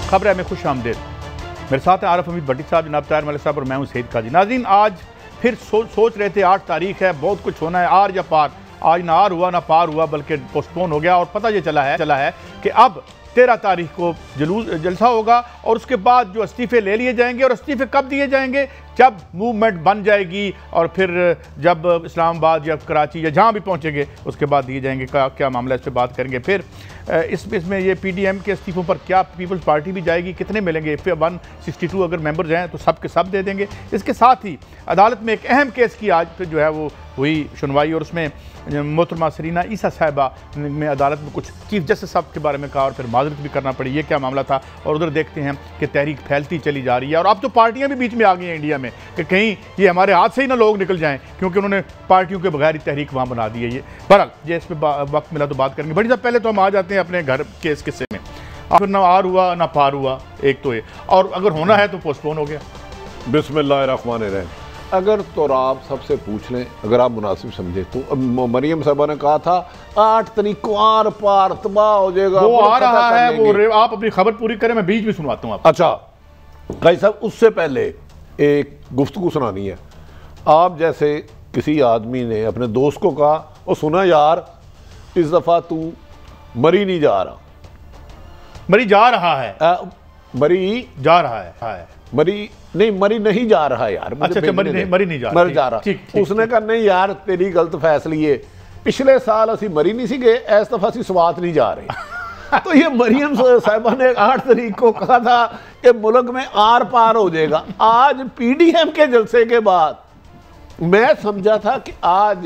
खबर है में खुश आमदेद। मेरे साथ हैं आरिफ हमीद भट्टी साहब, जनाब ताहिर मलिक साहब और मैं हूं सईद काजी। नाज़रीन, आज फिर सोच रहे थे 8 तारीख है, बहुत कुछ होना है, आर या पार। आज ना आर हुआ ना पार हुआ, बल्कि पोस्टपोन हो गया और पता ये चला है कि अब 13 तारीख को जलसा होगा और उसके बाद जो इस्तीफ़े ले लिए जाएंगे। और इस्तीफ़े कब दिए जाएंगे? जब मूवमेंट बन जाएगी और फिर जब इस्लामाबाद या कराची या जहाँ भी पहुँचेंगे उसके बाद दिए जाएंगे। क्या मामला है, इस पर बात करेंगे। फिर इसमें ये PDM के इस्तीफ़ों पर क्या पीपल्स पार्टी भी जाएगी, कितने मिलेंगे? 162 अगर मेंबर्स हैं तो सब के सब दे देंगे। इसके साथ ही अदालत में एक अहम केस की आज फिर जो है वो हुई सुनवाई और उसमें मोहतरमा सरीना ईसा साहिबा ने अदालत में कुछ चीफ जस्टिस साहब के बारे में कहा और फिर माजरत भी करना पड़ी। ये क्या मामला था? और उधर देखते हैं कि तहरीक फैलती चली जा रही है और अब तो पार्टियां भी बीच में आ गई हैं इंडिया में कि कहीं ये हमारे हाथ से ही ना लोग निकल जाएं, क्योंकि उन्होंने पार्टियों के बगैर ही तहरीक वहाँ बना दी है। ये बहरहाल ये इस पर वक्त मिला तो बात करेंगे। बड़ी साहब, पहले तो हम आ जाते हैं अपने घर के इस किस्से में। फिर ना आर हुआ ना पार हुआ, एक तो ये, और अगर होना है तो पोस्टपोन हो गया। बिस्मिल्लाहिर्रहमानिर्रहीम। अगर तो आप सबसे पूछ लें, अगर आप मुनासिब समझे तो मरियम साहबा ने कहा था 8 तारीख को आर पार तबाह हो जाएगा, वो आ रहा है, वो आप अपनी खबर पूरी करें, मैं बीच में सुनवाता हूँ आप। अच्छा भाई साहब, उससे पहले एक गुफ्तगू सुनानी है। आप जैसे किसी आदमी ने अपने दोस्त को कहा, वो सुना यार इस दफा तू मरी नहीं जा रहा, मरी जा रहा है, मरी जा रहा है, मरी नहीं जा रहा यार। अच्छा, मरी नहीं जा रहा। उसने कहा नहीं यार तेरी गलत फैसली है, पिछले साल असी मरी नहीं सी गए, इस दफा असी स्वात नहीं जा रहे। तो ये मरियम साहिबा ने 8 तारीख को कहा था कि मुल्क में आर पार हो जाएगा। आज PDM के जलसे के बाद मैं समझा था कि आज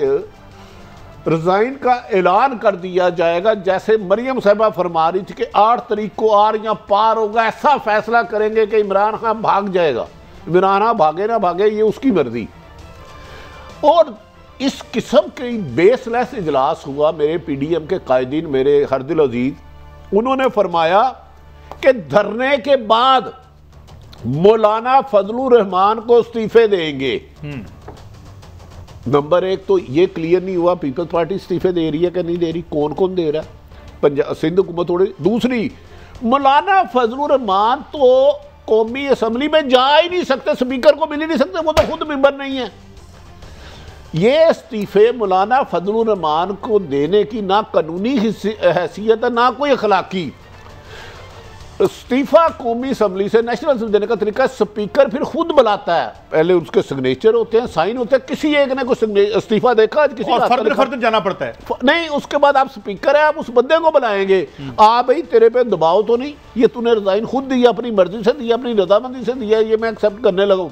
रिजाइन का ऐलान कर दिया जाएगा, जैसे मरियम साहिबा फरमा रही थी कि 8 तारीख को आर या पार होगा, ऐसा फैसला करेंगे कि इमरान खान भाग जाएगा। इमरान खान भागे ना भागे ये उसकी मर्जी। और इस किस्म की बेसलेस इजलास हुआ। मेरे PDM के कायदीन, मेरे हरदिल अजीज, उन्होंने फरमाया कि धरने के बाद मौलाना फजलुर रहमान को इस्तीफे देंगे। नंबर 1 तो ये क्लियर नहीं हुआ पीपल्स पार्टी इस्तीफे दे रही है कि नहीं दे रही, कौन कौन दे रहा है, पंजाब सिंध हुकूमत थोड़ी। दूसरी, मौलाना फजलुर रहमान तो कौमी असम्बली में जा ही नहीं सकते, स्पीकर को मिल ही नहीं सकते, वो तो खुद मेंबर नहीं है। ये इस्तीफे मौलाना फजलुर रहमान को देने की ना कानूनी हैसियत है ना कोई अखलाकी। इस्तीफा कौमी असम्बली से नेशनल असम्बली देने का तरीका स्पीकर फिर खुद बुलाता है, पहले उसके सिग्नेचर होते हैं, साइन होते हैं। किसी एक ने कुछ इस्तीफा देखा, किसी और फर्दर जाना पड़ता है नहीं, उसके बाद आप स्पीकर है, आप उस बंदे को बुलाएंगे। भाई तेरे पे दबाव तो नहीं, ये तूने रिजाइन खुद दिया, अपनी मर्जी से दिया, अपनी रजामंदी से दिया, ये मैं एक्सेप्ट करने लगा।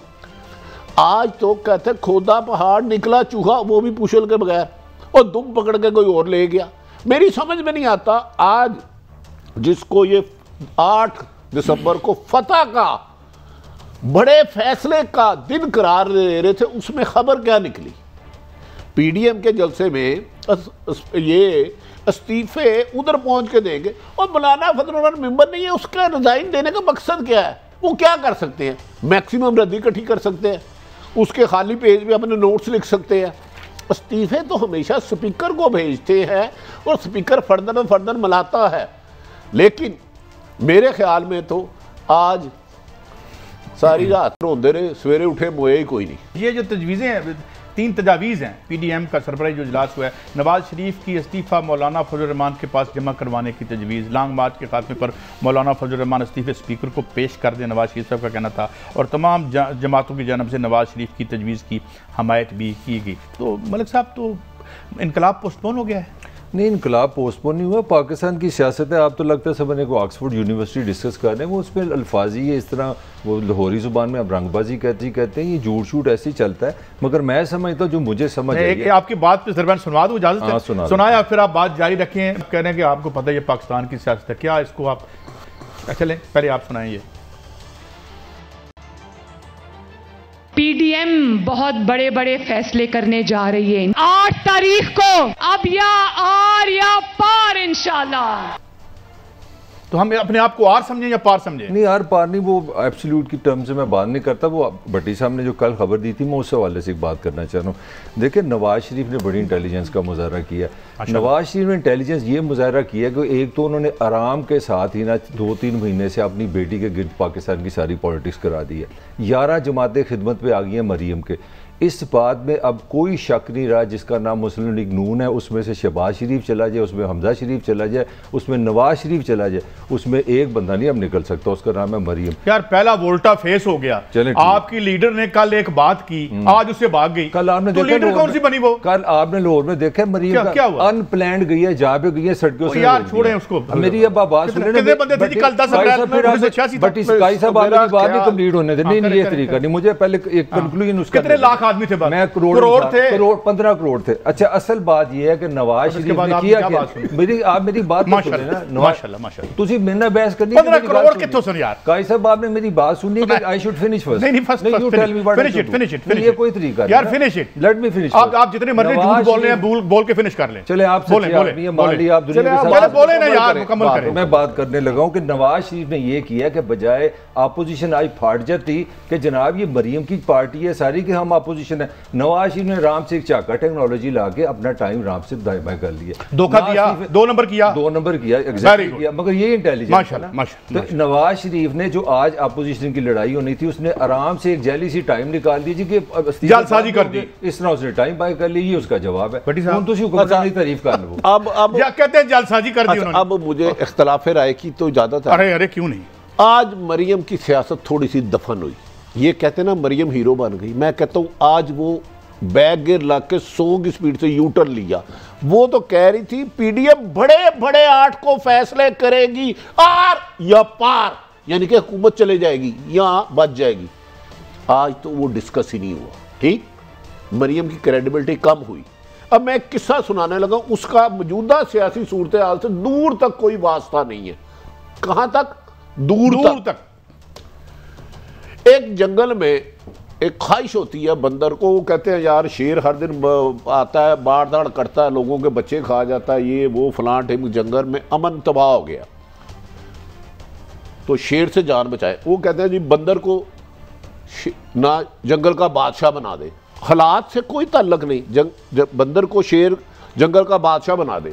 आज तो कहते खोदा पहाड़ निकला चूहा, वो भी पूछल के बगैर, और दुम पकड़ के कोई और ले गया। मेरी समझ में नहीं आता, आज जिसको ये 8 दिसंबर को फतह का बड़े फैसले का दिन करार दे रहे थे, उसमें खबर क्या निकली? PDM के जलसे में ये इस्तीफे उधर पहुंच के देंगे और मौलाना फजलुर रहमान मेंबर नहीं है, उसका रिजाइन देने का मकसद क्या है? वो क्या कर सकते हैं? मैक्सिमम रद्दी इकट्ठी कर सकते हैं, उसके खाली पेज पे अपने नोट्स लिख सकते हैं। इस्तीफे तो हमेशा स्पीकर को भेजते हैं और स्पीकर फर्दर मिलाता है। लेकिन मेरे ख्याल में तो आज सारी रात रोंदे रहे, सवेरे उठे मोए ही कोई नहीं। ये जो तजवीज़ें हैं, 3 तजावीज़ हैं PDM का सरबराही जो इजलास हुआ है, नवाज शरीफ की इस्तीफ़ा मौलाना फजलुर रहमान के पास जमा करवाने की तजवीज़, लॉन्ग मार्च के खात्मे पर मौलाना फजलुर रहमान इस्तीफ़े स्पीकर को पेश कर दें, नवाज शरीफ साहब का कहना था, और तमाम जमातों की जानब से नवाज शरीफ की तजवीज़ की हमायत भी की गई। तो मलिक साहब, तो इनकलाब पोस्टपोन हो गया है? नहीं, इनकलाब पोस्टपोन नहीं हुआ। पाकिस्तान की सियासत है, आप तो लगता है सबने को ऑक्सफोर्ड यूनिवर्सिटी डिस्कस कर रहे हैं, वो उसमें अल्फाजी है इस तरह, वो लाहौरी ज़ुबान में आप रंगबाजी कहते हैं, ये झूठ शूट ऐसे ही चलता है। मगर मैं समझता हूँ, जो मुझे समझ आई है, आपकी बात पे दरमियान सुनवा दूँ, इजाज़त है? सुनाया, फिर आप बात जारी रखें। कह रहे हैं कि आपको पता है ये पाकिस्तान की सियासत है, क्या इसको आप चलें, पहले आप सुनाएं। ये PDM बहुत बड़े बड़े फैसले करने जा रही है 8 तारीख को। अब या आर या पार इंशाल्लाह। तो हम अपने आप को आर समझें या पार समझें? नहीं, आर पार नहीं, वो एब्सोल्यूट की टर्म से मैं बात नहीं करता। वो भट्टी साहब ने जो कल खबर दी थी, मैं उस हवाले से एक बात करना चाह रहा हूँ। देखिए, नवाज शरीफ ने बड़ी इंटेलिजेंस का मुजाहरा किया। नवाज शरीफ ने इंटेलिजेंस ये मुजाहरा किया कि एक तो उन्होंने आराम के साथ ही ना 2-3 महीने से अपनी बेटी के गिर्द पाकिस्तान की सारी पॉलिटिक्स करा दी है। 11 जमातें खिदमत पे आ गई हैं मरीम के। इस बात में अब कोई शक नहीं रहा, जिसका नाम मुस्लिम लीग नून है उसमें से शहबाज शरीफ चला जाए, उसमें हमजा शरीफ चला जाए, उसमें नवाज शरीफ चला जाए, उसमें एक बंदा नहीं अब निकल सकता, उसका नाम है मरीम। यार पहला वोल्टा फेस हो गया। आपकी लीडर ने कल एक बात की, आज उससे भाग गई। कल आपने तो लीडर कौन सी बनी वो? कल आपने लाहौर में देखा मरीम क्या हुआ? अनप्लान्ड गई है, जहाँ पे गई है सड़कों से। यार छोड़े उसको, मेरी अब बात सुने ना, बट इसकाई साहब आपकी बात नहीं कंप्लीट होने दे। नहीं, ये तरीका नहीं, मुझे पहले एक कंक्लूजन उसका। कितने लाख आदमी थे? मैं करोड़ थे, 15 करोड़ थे। अच्छा, असल बात यह है कि नवाज शरीफ ने किया क्या? आप मेरी बात माशाल्लाह तुझे मेरे ना बहस करनी। 15 करोड़ कितों सुन यार। काई साहब आपने मेरी बात सुनी कि आई शुड फिनिश फर्स्ट। नहीं first you tell me what finish it. ये कोई तरीका यार finish it, let me finish. आप जितने मर्जी झूठ बोल रहे हैं बोल के फिनिश कर लें। चले आप बोले मान लिया, आप दुनिया के साथ बोले ना यार, मुकम्मल करें। मैं बात करने लगा हूं कि नवाज शरीफ ने ये किया कि बजाय अपोजिशन आज फाट जाती कि जनाब ये मरीम की पार्टी है सारी कि हम अपोजिशन है, नवाज शरीफ ने राम से एक चाका टेक्नोलॉजी लाके अपना टाइम राम से दाएं बाएं कर लिया। धोखा दिया, 2 नंबर किया, 2 नंबर किया, एग्जैक्टली किया। मगर ये इंटेलिजेंस है ना। तो नवाज शरीफ ने जो आज अपोजिशन की लड़ाई होनी थी, उसने आराम से एक जैली सी टाइम निकाल दी कि जालसाजी कर दी, इस तरह उसने टाइम बाय कर ली। ये उसका जवाब है। तारीफ कर लो। अब कहते हैं जालसाजी कर दी। अब मुझे इख्तिलाफ राय की तो इजाजत है। अरे क्यों नहीं? आज मरियम की सियासत थोड़ी सी दफन हुई। ये कहते हैं ना मरियम हीरो बन गई। मैं कहता हूँ आज वो बैग गिर ला के 100 की स्पीड से यू टर्न लिया। वो तो कह रही थी पीडीएम बड़े बड़े 8 को फैसले करेगी, आर या पार, यानी कि हुकूमत चले जाएगी या बच जाएगी। आज तो वो डिस्कस ही नहीं हुआ। ठीक, मरियम की क्रेडिबिलिटी कम हुई। अब मैं एक किस्सा सुनाने लगा, उसका मौजूदा सियासी सूरत हाल से दूर तक कोई वास्ता नहीं है। कहां तक? दूर तक। एक जंगल में एक ख्वाहिश होती है बंदर को। वो कहते हैं यार शेर हर दिन आता है, बाढ़ दाड़ करता है, लोगों के बच्चे खा जाता है, ये वो फलां टिम। जंगल में अमन तबाह हो गया, तो शेर से जान बचाए। वो कहते हैं जी बंदर को ना जंगल का बादशाह बना दे। हालात से कोई ताल्लुक नहीं, बंदर को शेर जंगल का बादशाह बना दे।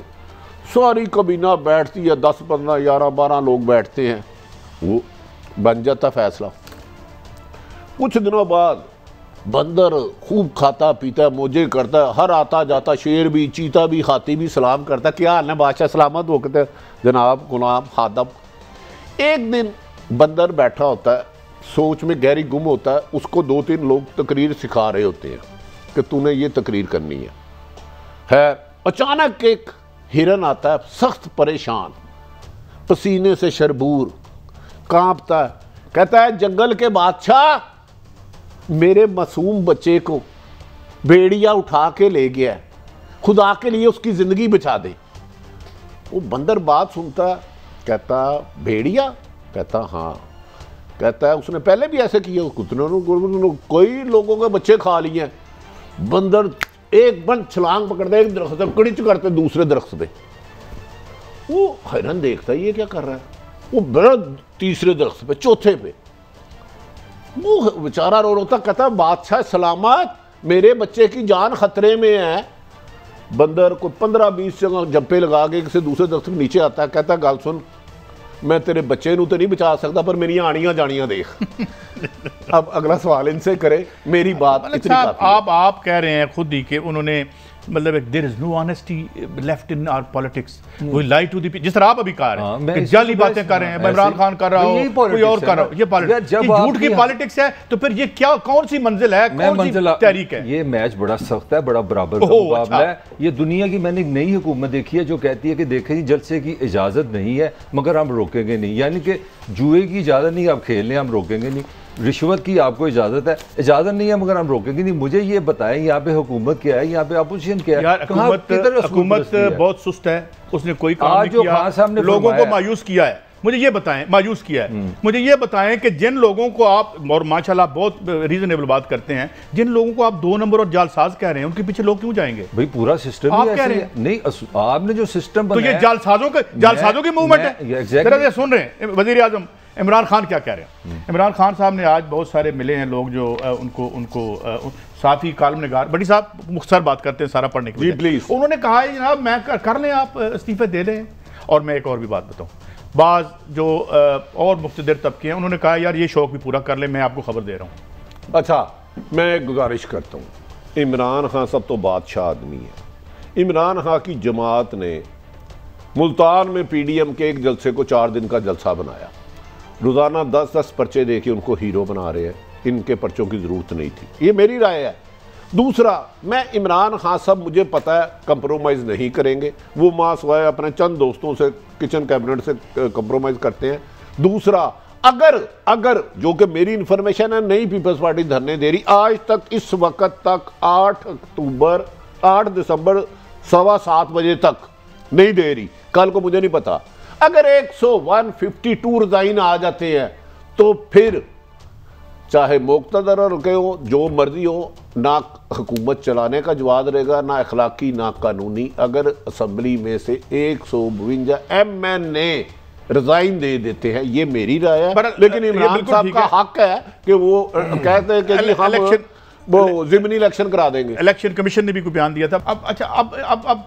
सारी कबीना बैठती है, 10, 15, 11, 12 लोग बैठते हैं, वो बन जाता फैसला। कुछ दिनों बाद बंदर खूब खाता पीता मौजे करता है, हर आता जाता शेर भी, चीता भी, हाथी भी सलाम करता है, क्या हाल है बादशाह सलामत? वो कहते हैं जनाब गुलाम खादम। एक दिन बंदर बैठा होता है, सोच में गहरी गुम होता है। उसको 2-3 लोग तकरीर सिखा रहे होते हैं कि तूने ये तकरीर करनी है। अचानक एक हिरन आता है, सख्त परेशान, पसीने से शरबूर, कांपता है। कहता है जंगल के बादशाह, मेरे मासूम बच्चे को भेड़िया उठा के ले गया है, खुदा के लिए उसकी जिंदगी बचा दे। वो बंदर बात सुनता, कहता भेड़िया? कहता हाँ। कहता है उसने पहले भी ऐसे किया, कई लोगों के बच्चे खा लिए हैं। बंदर एक बंद छलांग पकड़ता है, एक दरख्त पे कड़िच करते दूसरे दरख्त पे। वो हिरन देखता है ये क्या कर रहा है, वो बड़ा तीसरे दरख्त पे, चौथे पे। वो बेचारा रो रोता, कहता बादशाह सलामत, मेरे बच्चे की जान खतरे में है। बंदर को 15-20 जगह जंपे लगा के किसी दूसरे दरख्त के नीचे आता है। कहता गल सुन, मैं तेरे बच्चे नू तो नहीं बचा सकता, पर मेरी आनियां जानियां देख। अब अगला सवाल इनसे करे, मेरी बात इतनी काफी है। आप कह रहे हैं खुद ही कि उन्होंने मतलब there is no honesty left in our politics, we lie to the people, जिस तरह आप अभी कह रहे हैं कि जाली बातें कर रहे हैं, इमरान खान कर रहा हो, कोई और कर रहा हो, ये पॉलिटिक्स, झूठ की पॉलिटिक्स है। तो फिर ये क्या, कौन सी मंजिल है, कौन सी तहरीक है? ये मैच बड़ा सख्त है, बड़ा बराबर का मुकाबला है। ये दुनिया की मैंने एक नई हुकूमत देखी है जो कहती है कि देखें जी जलसे की इजाजत नहीं है मगर हम रोकेंगे नहीं, यानी कि जुए की इजाजत नहीं, आप खेलने हम रोकेंगे नहीं। रिश्वत की आपको इजाजत है, इजाजत नहीं है मगर हम रोकेंगे नहीं। मुझे ये बताएं यहाँ पे हुकूमत क्या है, यहाँ पे अपोजिशन क्या है? हुकूमत बहुत सुस्त है, उसने कोई काम नहीं किया, लोगों को मायूस किया है। मुझे ये बताएं, मायूस किया है, मुझे ये बताएं कि जिन लोगों को आप, और माशाल्लाह बहुत रीजनेबल बात करते हैं, जिन लोगों को आप 2 नंबर और जालसाज कह रहे हैं, उनके पीछे लोग क्यों जाएंगे? भाई पूरा सिस्टम आप कह रहे हैं नहीं, आपने जो सिस्टम तो ये जालसाजों की मूवमेंट है। सुन रहे हैं वजीर आजम इमरान खान क्या कह रहे हैं? इमरान खान साहब ने आज बहुत सारे मिले हैं लोग जो उनको साथ ही कालम निगार, बड़ी साहब मुख्तसर बात करते हैं सारा पढ़ने के लिए प्लीज। उन्होंने कहा है जनाब मैं कर लें, आप इस्तीफे दे लें। और मैं एक और भी बात बताऊं, बाज जो और मुख्तदिर तबके हैं उन्होंने कहा यार ये शौक भी पूरा कर ले, मैं आपको खबर दे रहा हूँ। अच्छा, मैं गुजारिश करता हूँ, इमरान खान सब तो बादशाह आदमी है। इमरान खान की जमात ने मुल्तान में PDM के एक जलसे को 4 दिन का जलसा बनाया, रोज़ाना 10-10 पर्चे देके उनको हीरो बना रहे हैं। इनके पर्चों की ज़रूरत नहीं थी, ये मेरी राय है। दूसरा, मैं इमरान खान साहब मुझे पता है कंप्रोमाइज़ नहीं करेंगे, वो माँ सवाए अपने चंद दोस्तों से किचन कैबिनेट से कंप्रोमाइज़ करते हैं। दूसरा, अगर जो कि मेरी इंफॉर्मेशन है नई पीपल्स पार्टी धरने दे रही, आज तक इस वक्त तक 8 दिसंबर 7:15 बजे तक नहीं दे रही, कल को मुझे नहीं पता। अगर 152 रिजाइन आ जाते हैं तो फिर चाहे मुक़्तदर और के हो, जो मर्जी हो, ना हुकूमत चलाने का जवाब रहेगा, ना अखलाकी ना कानूनी। अगर असम्बली में से 152 MNA रिजाइन दे देते हैं, ये मेरी राय है। लेकिन इमरान साहब का हक है कि वो कहते हैं कि हम वो ज़िमनी इलेक्शन करा देंगे। इलेक्शन कमीशन ने भी कोई बयान दिया था। अब अच्छा, अब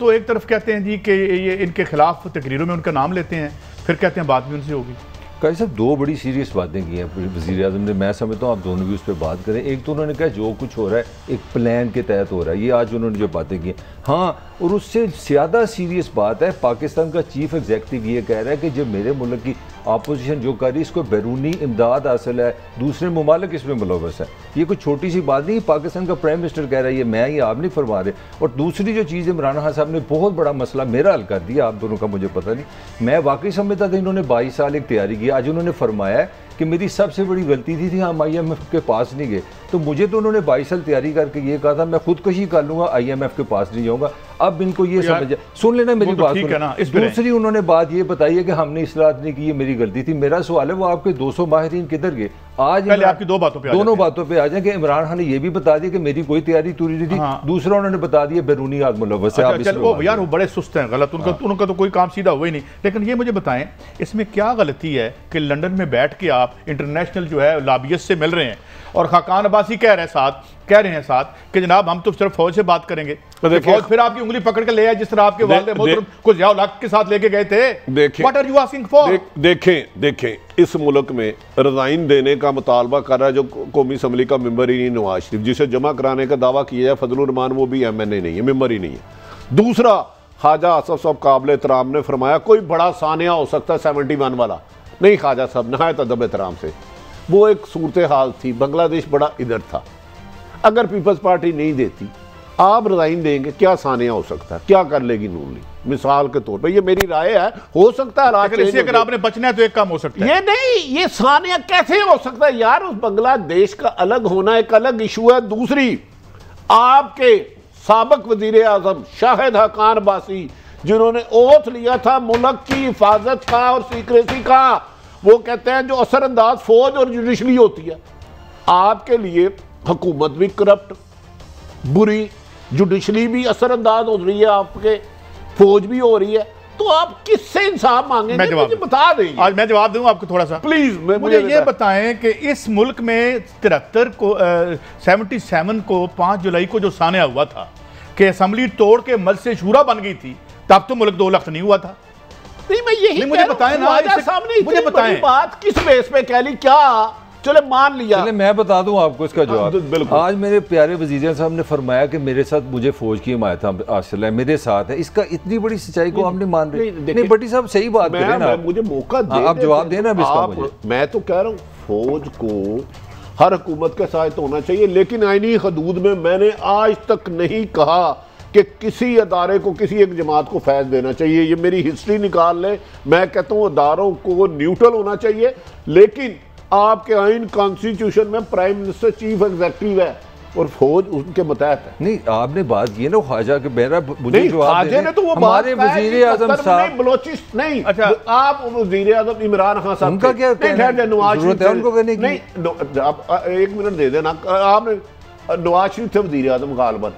तो एक तरफ कहते हैं जी कि ये इनके खिलाफ तकरीरों में उनका नाम लेते हैं, फिर कहते हैं बात भी उनसे होगी। कई साहब 2 बड़ी सीरियस बातें की हैं वज़ीर आज़म ने, मैं समझता हूँ आप दोनों भी उस पर बात करें। एक तो उन्होंने कहा जो कुछ हो रहा है एक प्लान के तहत हो रहा है, ये आज उन्होंने जो बातें की। हाँ, और उससे ज़्यादा सीरियस बात है, पाकिस्तान का चीफ एग्जीक्यूटिव ये कह रहा है कि जब मेरे मुल्क की अपोजिशन जो कर रही है इसको बैरूनी इमदाद हासिल है, दूसरे ममालिक इसमें मुलव्वस है। ये कोई छोटी सी बात नहीं, पाकिस्तान का प्राइम मिनिस्टर कह रहा है, ये मैं ये आप नहीं फरमा रहे। और दूसरी जो चीज़ इमरान खान साहब ने बहुत बड़ा मसला मेरा हल कर दिया, आप दोनों का मुझे पता नहीं, मैं वाकई समझता था इन्होंने 22 साल एक तैयारी की। आज उन्होंने फरमाया कि मेरी सबसे बड़ी गलती थी हम IMF के पास नहीं गए। तो मुझे तो उन्होंने 22 साल तैयारी करके ये कहा था मैं खुदकशी कर लूंगा, IMF के पास नहीं जाऊंगा। अब इनको ये समझ, सुन लेना मेरी बात। दूसरी उन्होंने बात ये बताई है कि हमने इसलाहत नहीं की, ये मेरी गलती थी। मेरा सवाल है वो आपके 200 माहिरीन किधर गए? आज पहले आपकी दोनों बातों पे आ जाए कि इमरान खान ने ये भी बता दिया कि मेरी कोई तैयारी पूरी नहीं थी। हाँ। दूसरा उन्होंने बता दिया बैरूनी आग मुलव्वस है। यार वो बड़े सुस्त हैं, गलत उनका तो कोई काम सीधा हुआ ही नहीं। लेकिन ये मुझे बताएं इसमें क्या गलती है कि लंदन में बैठ के आप इंटरनेशनल जो है लॉबियस्ट से मिल रहे हैं और खाकान अब्बासी कह रहे हैं साथ कि जनाब हम तो सिर्फ फौज से बात करेंगे, तो फौज फिर आपकी उंगली पकड़ के ले आए जिस तरह आपके वालिद मोहतरम को ज़ियाउल हक के साथ लेके गए थे। What are you asking for? देखें इस मुल्क में रिजाइन देने का मुतालबा कर रहा है जो कौमी असम्बली का मेंबर ही नहीं नवाज शरीफ, जिसे जमा कराने का दावा किया जाए फजलुर रहमान, वो भी MNA नहीं है, मेंबर ही नहीं है। दूसरा, ख्वाजा आसफ साहब काबिल एहतराम ने फरमाया कोई बड़ा सानिया हो सकता है 71 वाला नहीं। ख्वाजा साहब नहायत अदब एहतराम से, वो एक सूरत हाल थी, बांग्लादेश बड़ा इधर था। अगर पीपल्स पार्टी नहीं देती, आप रिजाइन देंगे, क्या सानिया हो सकता है, क्या कर लेगी नून लीग? मिसाल के तौर पे ये मेरी राय है, हो सकता है अगर आपने बचना है तो एक काम हो सकता है। ये नहीं, ये सानिया कैसे हो सकता है यार? उस बांग्लादेश का अलग होना एक अलग इशू है। दूसरी, आपके साबिक वजीर आजम शाहिद हकान अब्बासी जिन्होंने ओथ लिया था मुल्क की हिफाजत का और सीक्रेसी का, वो कहते हैं जो असरअंदाज फौज और जुडिशरी होती है, आपके लिए हुकूमत भी करप्ट बुरी, जुडिशरी भी असरअंदाज हो रही है, आपके फौज भी हो रही है, तो आप किससे इंसाफ मांगेंगे? मुझे बता दें। आज मैं जवाब दूं आपको थोड़ा सा प्लीज। मुझे ये बताएं कि इस मुल्क में 77 को 5 जुलाई को जो सानिया हुआ था कि असम्बली तोड़ के मजलिस शूरा बन गई थी, तब तो मुल्क 2 लाख नहीं हुआ था। नहीं, मैं यही मुझे बताएं ना, मुझे बताएं बात किस बेस पे कह ली, क्या चले मान लिया। चले मैं बता दूं आपको इसका जवाब। आज मेरे प्यारे वजीर साहब ने फरमाया कि मेरे साथ मुझे फौज की हिमायत हासिल है, मेरे साथ है। इसका इतनी बड़ी सच्चाई को हम नहीं मान रहे। नहीं भट्टी साहब सही बात करें ना, मुझे मौका दे, आप जवाब देना इसका मुझे। मैं तो कह रहा हूँ फौज को हर हुकूमत के साथ होना चाहिए, लेकिन आईनी हदूद में मैंने आज तक नहीं कहा कि किसी अदारे को किसी एक जमात को फैज देना चाहिए। ये मेरी हिस्ट्री निकाल ले, मैं कहता हूँ अदारों को न्यूट्रल होना चाहिए। लेकिन आपके आइन कॉन्स्टिट्यूशन में प्राइम मिनिस्टर चीफ एग्जीक्यूटिव है, और फौज उनके मतहत है। नहीं, आपने बात की है ना ख्वाजा के, मेरा मुझे नहीं, जवाब ख्वाजा ने तो वो हमारे वजीर आजम साहब बलोचिस्तान नहीं, अच्छा आप वजीर आजम इमरान खान साहब उनका क्या जरूरत है उनको कहने की? नहीं, आप 1 मिनट दे देना। आपने नवाज शरीफ थे वजीर आजम गालबन,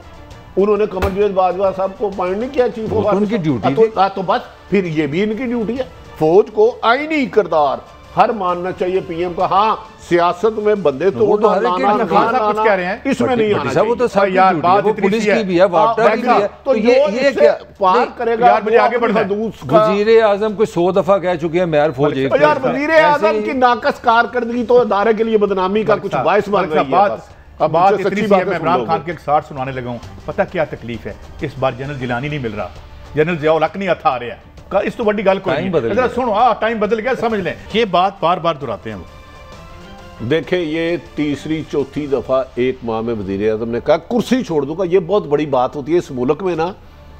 उन्होंने कमर बाजवा साहब को अपॉइंट नहीं किया चीफ ऑफ, उनकी ड्यूटी तो बस फिर ये भी इनकी ड्यूटी है। फौज को आईनी किरदार हर मानना चाहिए पीएम का। हाँ, सियासत में बंदे तो कुछ कह रहे हैं इसमें नहीं आना चाहिए। वो तो सब यार बात पुलिस की भी है, वापडा की भी है, तो ये क्या पार करेगा? यार मुझे आगे बढ़ना। वजीर आजम को 100 दफा कह चुके हैं मेयर फौज एक। यार वजीर आजम की नाकस कारकर्दगी तो अदारे के लिए बदनामी का कुछ बायस बन रही है। अब बात इतनी सी है, मैं इमरान खान के एक 60 सुनाने लगा हूं। पता क्या तकलीफ है, इस बार जनरल जिलानी नहीं मिल रहा, जनरल जियाउल हक नहीं आता आ रहा है। इस तो बड़ी गल कोई नहीं, सुनो टाइम बदल गया, समझ लें। ये बात बार बार दोहराते हैं वो। देखें, ये तीसरी चौथी दफा एक माह में वजीर आजम ने कहा कुर्सी छोड़ दूंगा। ये बहुत बड़ी बात होती है इस मुल्क में ना,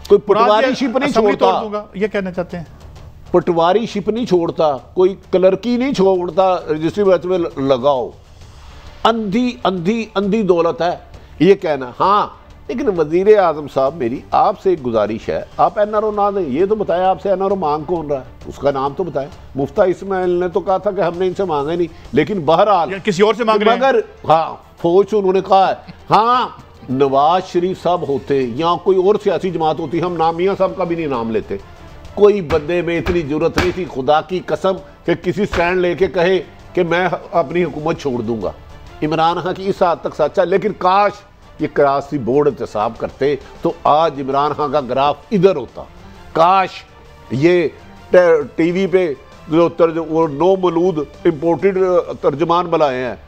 कोई पटवारी शिप नहीं छोड़ता, ये कहना चाहते हैं। पटवारी शिप नहीं छोड़ता, कोई क्लर्की नहीं छोड़ता, रजिस्ट्री में लगाओ। अंधी अंधी अंधी दौलत है ये कहना। हाँ, लेकिन वजीर आजम साहब, मेरी आपसे एक गुजारिश है, आप एनआरओ ना दें। ये तो बताया आपसे एनआरओ मांग कौन रहा है, उसका नाम तो बताएं। मुफ्ता इस्माइल ने तो कहा था कि हमने इनसे मांगा नहीं, लेकिन बहरहाल किसी और से मांग रहे हैं। मगर हाँ, फौज से उन्होंने कहा है। हाँ, नवाज शरीफ साहब होते या कोई और सियासी जमात होती, हम नाम मियाँ साहब का भी नहीं नाम लेते। कोई बंदे में इतनी जरूरत नहीं थी, खुदा की कसम, कि किसी स्टैंड लेके कहे कि मैं अपनी हुकूमत छोड़ दूंगा। इमरान खान की इस हद तक सच्चा, लेकिन काश ये कराची बोर्ड एहतसाब करते तो आज इमरान खान का ग्राफ इधर होता। काश ये टीवी पे जो वो नो मलूद इम्पोर्टेड तर्जमान बनाए हैं,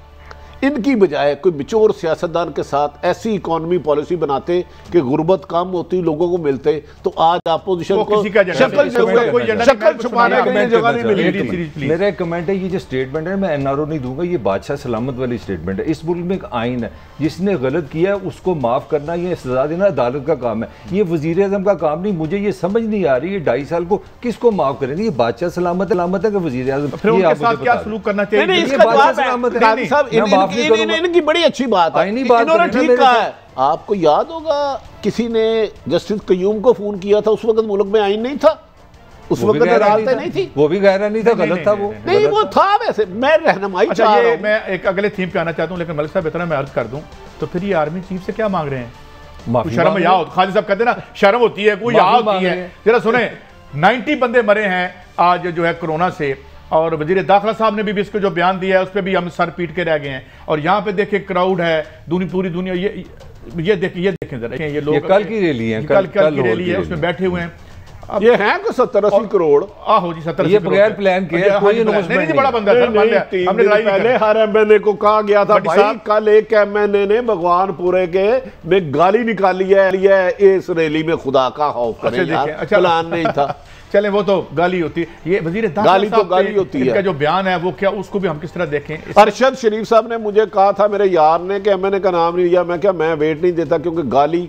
इनकी बजाय कोई मिचोर सियासतदान के साथ ऐसी इकोनॉमी पॉलिसी बनाते कि गुर्बत कम होती, लोगों को मिलते, तो आज अपोजिशन को शक्ल छुपाने के लिए जगह नहीं मिली। मेरा एक कमेंट है, ये जो स्टेटमेंट है मैं एनआरओ नहीं दूंगा, ये बादशाह सलामत वाली स्टेटमेंट है। इस मुल्क में एक आइन है, जिसने गलत किया है उसको माफ करना, ये सजा देना अदालत का काम है, ये वजीर आजम का काम नहीं। मुझे ये समझ नहीं आ रही है 2.5 साल को किसको माफ करेंगे। ये बादशाह सलामत है कि वजीर आजम क्या सलूक करना चाहिए? इनकी बड़ी अच्छी बात है, इन्होंने ठीक कहा है। आपको याद होगा किसी ने जस्टिस कयूम को फोन किया था, उस वक्त मुल्क में आइन नहीं था, उस वक्त अदालतें नहीं थी, वो भी गहरा नहीं था, गलत था वो नहीं, वो था। वैसे मैं रहनुमाई चाह रहा हूं। मैं एक अगले थीम पे आना चाहता हूं, लेकिन मलिक साहब इतना मैं अर्ज कर दूं, तो फिर ये आर्मी चीफ से क्या मांग रहे हैं? शर्म या खालिद साहब कहते हैं ना, शर्म होती है, कोई याद होती है। जरा सुने, 90 बंदे मरे हैं आज जो है कोरोना से, और वजीर दाखिला साहब ने भी इसको जो बयान दिया है उस पर भी हम सर पीट के रह गए हैं। और यहाँ पे देखे क्राउड है, पूरी दुनिया, ये देखें जरा, ये लोग कल की रैली है, कल की रैली है, उसमें बैठे हुए हैं। अब ये है को 70-80 करोड़, आहो जी 70, ये बगैर प्लान के कोई अनाउंसमेंट नहीं। बड़ा बंदा सर, मान लिया हमने लड़ाई पहले हर एमएनए को कहा गया था भाई, कल एक एमएनए ने भगवानपुरे के में गाली निकाली है इस रैली में, खुदा का खौफ करें यार, प्लान नहीं था। चलें, वो तो गाली होती है, ये वजीर गाली तो गाली होती है। इनका जो बयान है वो क्या, उसको भी हम किस तरह देखें? अरशद शरीफ साहब ने मुझे कहा था, मेरे यार ने, कि एमएनए का नाम नहीं लिया। मैं क्या, मैं वेट नहीं देता, क्योंकि गाली